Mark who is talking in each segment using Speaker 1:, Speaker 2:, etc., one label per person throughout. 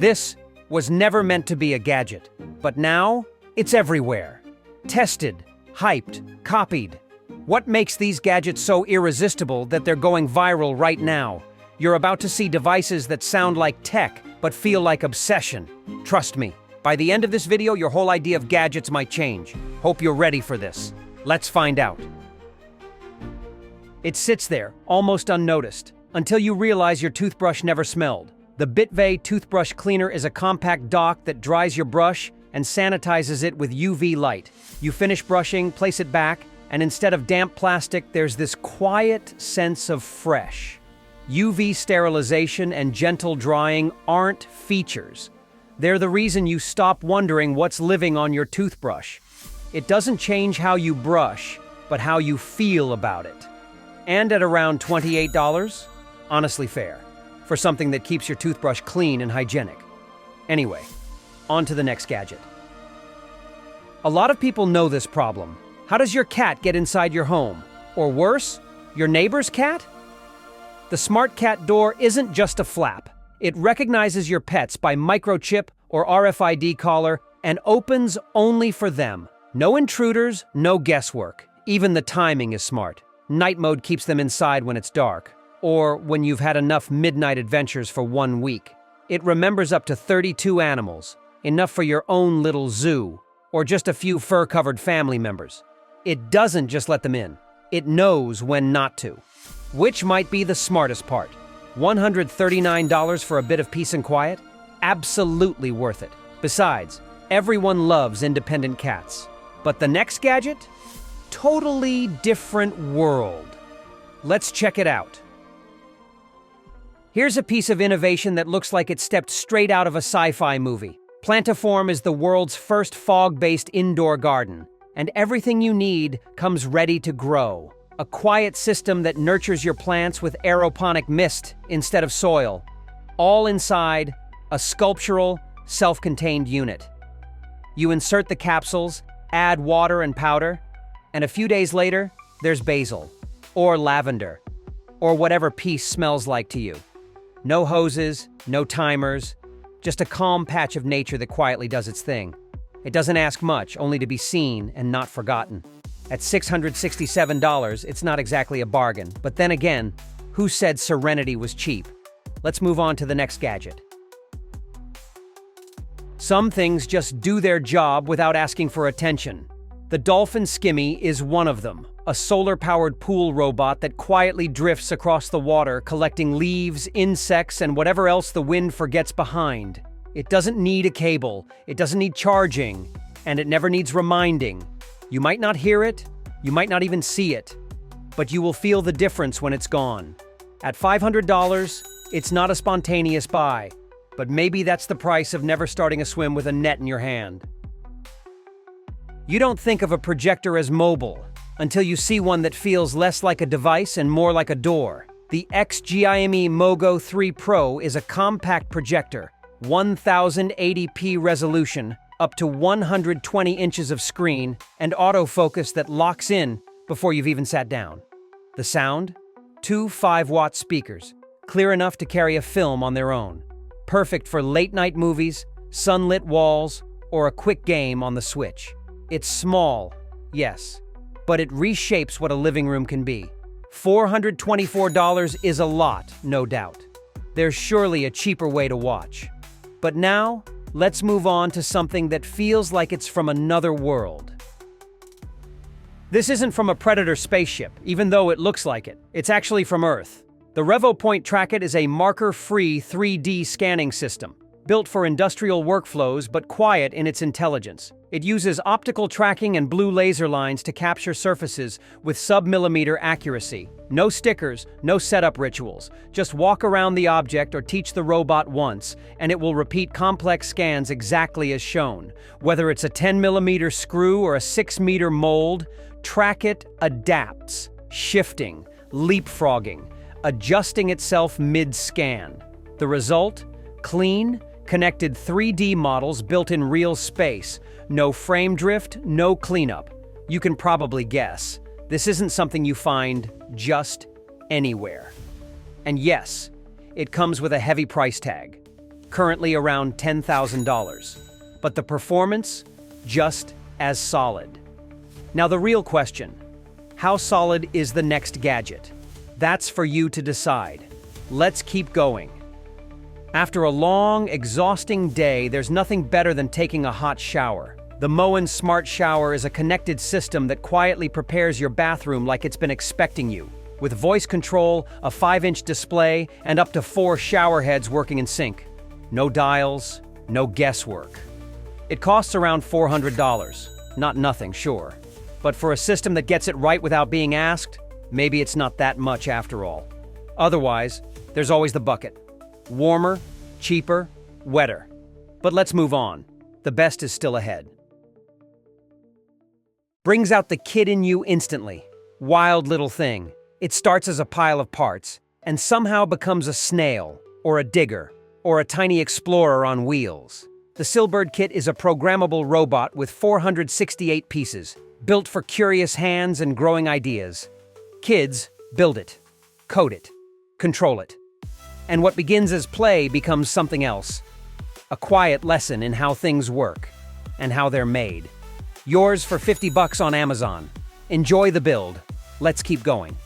Speaker 1: This was never meant to be a gadget, but now it's everywhere. Tested, hyped, copied. What makes these gadgets so irresistible that they're going viral right now? You're about to see devices that sound like tech, but feel like obsession. Trust me, by the end of this video, your whole idea of gadgets might change. Hope you're ready for this. Let's find out. It sits there, almost unnoticed, until you realize your toothbrush never smelled. The Bitve Toothbrush Cleaner is a compact dock that dries your brush and sanitizes it with UV light. You finish brushing, place it back, and instead of damp plastic, there's this quiet sense of fresh. UV sterilization and gentle drying aren't features. They're the reason you stop wondering what's living on your toothbrush. It doesn't change how you brush, but how you feel about it. And at around $28, honestly fair, for something that keeps your toothbrush clean and hygienic. Anyway, on to the next gadget. A lot of people know this problem. How does your cat get inside your home? Or worse, your neighbor's cat? The Smart Cat door isn't just a flap. It recognizes your pets by microchip or RFID collar and opens only for them. No intruders, no guesswork. Even the timing is smart. Night mode keeps them inside when it's dark, or when you've had enough midnight adventures for 1 week. It remembers up to 32 animals, enough for your own little zoo, or just a few fur-covered family members. It doesn't just let them in. It knows when not to. Which might be the smartest part. $139 for a bit of peace and quiet? Absolutely worth it. Besides, everyone loves independent cats. But the next gadget? Totally different world. Let's check it out. Here's a piece of innovation that looks like it stepped straight out of a sci-fi movie. Plantiform is the world's first fog-based indoor garden, and everything you need comes ready to grow. A quiet system that nurtures your plants with aeroponic mist instead of soil. All inside a sculptural, self-contained unit. You insert the capsules, add water and powder, and a few days later, there's basil, or lavender, or whatever peace smells like to you. No hoses, no timers, just a calm patch of nature that quietly does its thing. It doesn't ask much, only to be seen and not forgotten. At $667, it's not exactly a bargain, but then again, who said serenity was cheap? Let's move on to the next gadget. Some things just do their job without asking for attention. The Dolphin Skimmy is one of them, a solar-powered pool robot that quietly drifts across the water, collecting leaves, insects, and whatever else the wind forgets behind. It doesn't need a cable, it doesn't need charging, and it never needs reminding. You might not hear it, you might not even see it, but you will feel the difference when it's gone. At $500, it's not a spontaneous buy, but maybe that's the price of never starting a swim with a net in your hand. You don't think of a projector as mobile until you see one that feels less like a device and more like a door. The XGIME Mogo 3 Pro is a compact projector, 1080p resolution, up to 120 inches of screen, and autofocus that locks in before you've even sat down. The sound? 2 5-watt speakers, clear enough to carry a film on their own. Perfect for late-night movies, sunlit walls, or a quick game on the Switch. It's small, yes, but it reshapes what a living room can be. $424 is a lot, no doubt. There's surely a cheaper way to watch. But now, let's move on to something that feels like it's from another world. This isn't from a Predator spaceship, even though it looks like it. It's actually from Earth. The RevoPoint Trackit is a marker-free 3D scanning system, built for industrial workflows but quiet in its intelligence. It uses optical tracking and blue laser lines to capture surfaces with sub-millimeter accuracy. No stickers, no setup rituals. Just walk around the object or teach the robot once, and it will repeat complex scans exactly as shown. Whether it's a 10-millimeter screw or a 6-meter mold, Trackit adapts, shifting, leapfrogging, adjusting itself mid-scan. The result? Clean, connected 3D models built in real space. No frame drift, no cleanup. You can probably guess. This isn't something you find just anywhere. And yes, it comes with a heavy price tag. currently around $10,000. But the performance, just as solid. Now the real question, how solid is the next gadget? That's for you to decide. Let's keep going. After a long, exhausting day, there's nothing better than taking a hot shower. The Moen Smart Shower is a connected system that quietly prepares your bathroom like it's been expecting you, with voice control, a 5-inch display, and up to 4 shower heads working in sync. No dials, no guesswork. It costs around $400. Not nothing, sure. But for a system that gets it right without being asked, maybe it's not that much after all. Otherwise, there's always the bucket. Warmer, cheaper, wetter. But let's move on. The best is still ahead. Brings out the kid in you instantly. Wild little thing. It starts as a pile of parts, and somehow becomes a snail, or a digger, or a tiny explorer on wheels. The Silbird Kit is a programmable robot with 468 pieces, built for curious hands and growing ideas. Kids, build it, code it, control it. And what begins as play becomes something else. A quiet lesson in how things work, and how they're made. Yours for $50 on Amazon. Enjoy the build. Let's keep going.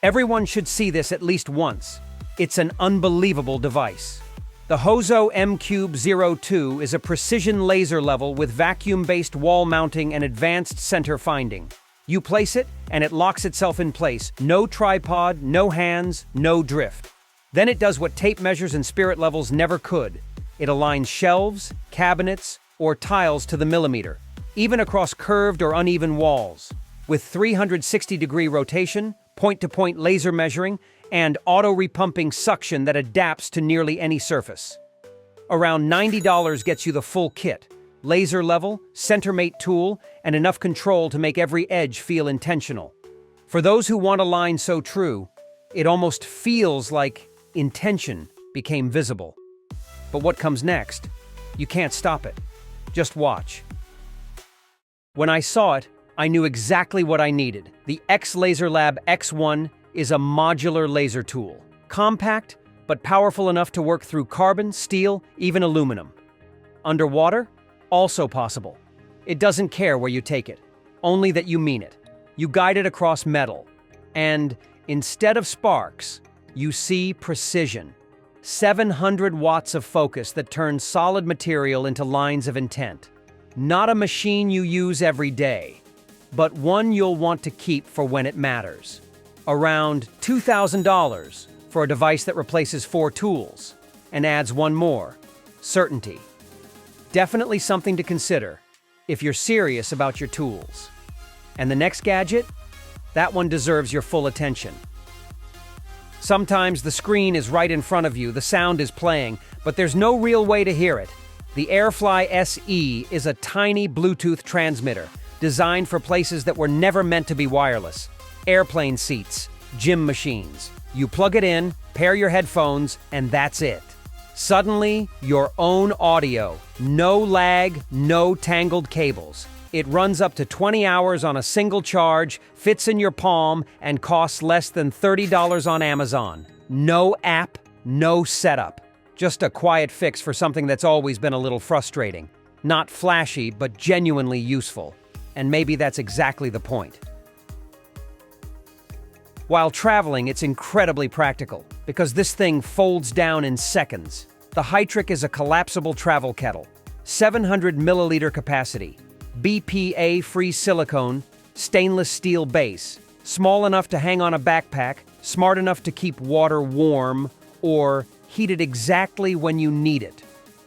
Speaker 1: Everyone should see this at least once. It's an unbelievable device. The Hozo M-Cube 02 is a precision laser level with vacuum-based wall mounting and advanced center finding. You place it, and it locks itself in place. No tripod, no hands, no drift. Then it does what tape measures and spirit levels never could. It aligns shelves, cabinets, or tiles to the millimeter, even across curved or uneven walls. With 360-degree rotation, point-to-point laser measuring, and auto-repumping suction that adapts to nearly any surface. Around $90 gets you the full kit. Laser level, center-mate tool, and enough control to make every edge feel intentional. For those who want a line so true, it almost feels like intention became visible. But what comes next? You can't stop it. Just watch. When I saw it, I knew exactly what I needed. The X-Laser X1 is a modular laser tool. Compact, but powerful enough to work through carbon, steel, even aluminum. Underwater? Also possible. It doesn't care where you take it, only that you mean it. You guide it across metal, and instead of sparks, you see precision. 700 watts of focus that turns solid material into lines of intent. Not a machine you use every day, but one you'll want to keep for when it matters. Around $2,000 for a device that replaces 4 tools and adds one more, certainty. Definitely something to consider if you're serious about your tools. And the next gadget? That one deserves your full attention. Sometimes the screen is right in front of you, the sound is playing, but there's no real way to hear it. The AirFly SE is a tiny Bluetooth transmitter designed for places that were never meant to be wireless. Airplane seats, gym machines. You plug it in, pair your headphones, and that's it. Suddenly, your own audio. No lag, no tangled cables. It runs up to 20 hours on a single charge, fits in your palm, and costs less than $30 on Amazon. No app, no setup. Just a quiet fix for something that's always been a little frustrating. Not flashy, but genuinely useful. And maybe that's exactly the point. While traveling, it's incredibly practical, because this thing folds down in seconds. The Hytric is a collapsible travel kettle. 700 milliliter capacity. BPA-free silicone, stainless steel base. Small enough to hang on a backpack, smart enough to keep water warm, or heat it exactly when you need it.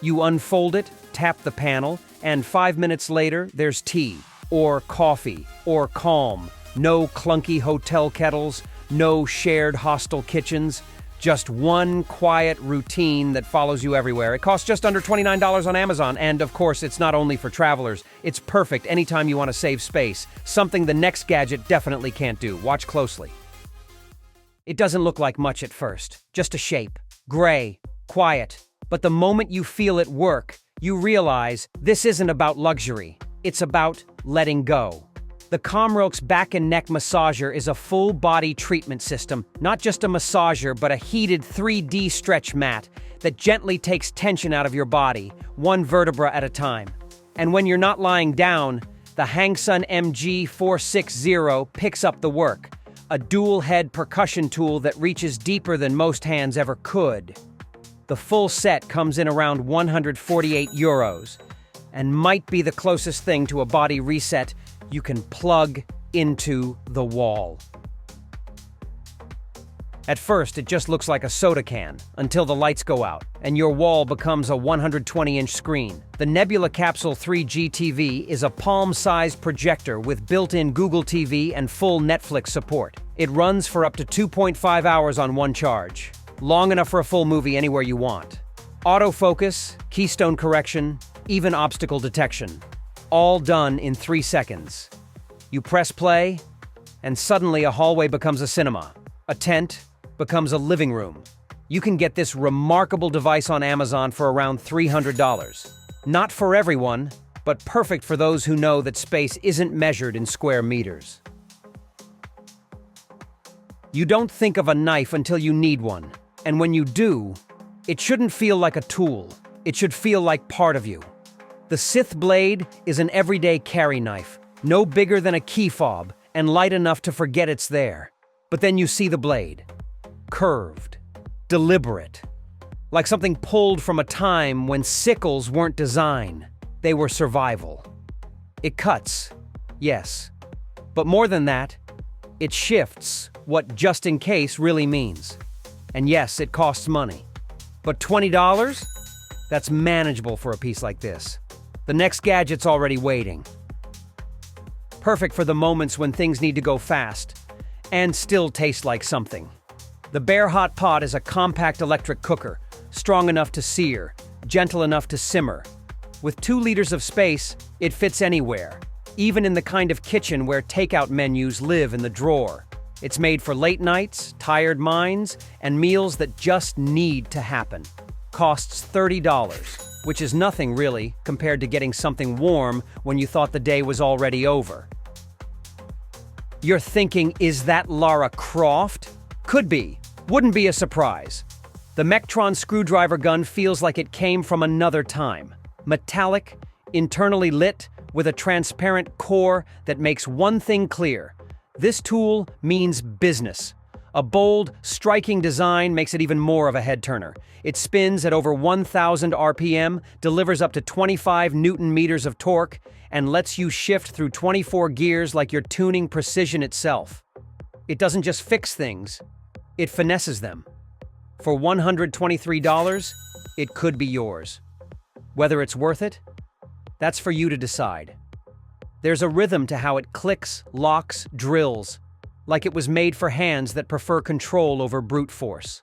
Speaker 1: You unfold it, tap the panel, and 5 minutes later, there's tea, or coffee, or calm. No clunky hotel kettles, no shared hostel kitchens, just one quiet routine that follows you everywhere. It costs just under $29 on Amazon, and of course, it's not only for travelers. It's perfect anytime you want to save space, something the next gadget definitely can't do. Watch closely. It doesn't look like much at first, just a shape. Gray, quiet. But the moment you feel it work, you realize this isn't about luxury. It's about letting go. The Comrokes Back and Neck Massager is a full-body treatment system, not just a massager, but a heated 3D stretch mat that gently takes tension out of your body, one vertebra at a time. And when you're not lying down, the Hangsun MG460 picks up the work, a dual-head percussion tool that reaches deeper than most hands ever could. The full set comes in around 148 euros, and might be the closest thing to a body reset you can plug into the wall. At first, it just looks like a soda can, until the lights go out, and your wall becomes a 120-inch screen. The Nebula Capsule 3G TV is a palm-sized projector with built-in Google TV and full Netflix support. It runs for up to 2.5 hours on one charge, long enough for a full movie anywhere you want. Autofocus, keystone correction, even obstacle detection. All done in 3 seconds. You press play, and suddenly a hallway becomes a cinema. A tent becomes a living room. You can get this remarkable device on Amazon for around $300. Not for everyone, but perfect for those who know that space isn't measured in square meters. You don't think of a knife until you need one, and when you do, it shouldn't feel like a tool. It should feel like part of you. The Sith blade is an everyday carry knife, no bigger than a key fob and light enough to forget it's there. But then you see the blade. Curved, deliberate, like something pulled from a time when sickles weren't design, they were survival. It cuts, yes, but more than that, it shifts what just in case really means. And yes, it costs money. But $20? That's manageable for a piece like this. The next gadget's already waiting. Perfect for the moments when things need to go fast and still taste like something. The Bear Hot Pot is a compact electric cooker, strong enough to sear, gentle enough to simmer. With 2 liters of space, it fits anywhere, even in the kind of kitchen where takeout menus live in the drawer. It's made for late nights, tired minds, and meals that just need to happen. Costs $30, which is nothing really compared to getting something warm when you thought the day was already over. You're thinking, is that Lara Croft? Could be. Wouldn't be a surprise. The Mechtron screwdriver gun feels like it came from another time. Metallic, internally lit, with a transparent core that makes one thing clear. This tool means business. A bold, striking design makes it even more of a head-turner. It spins at over 1,000 RPM, delivers up to 25 Newton-meters of torque, and lets you shift through 24 gears like you're tuning precision itself. It doesn't just fix things, it finesses them. For $123, it could be yours. Whether it's worth it? That's for you to decide. There's a rhythm to how it clicks, locks, drills, like it was made for hands that prefer control over brute force.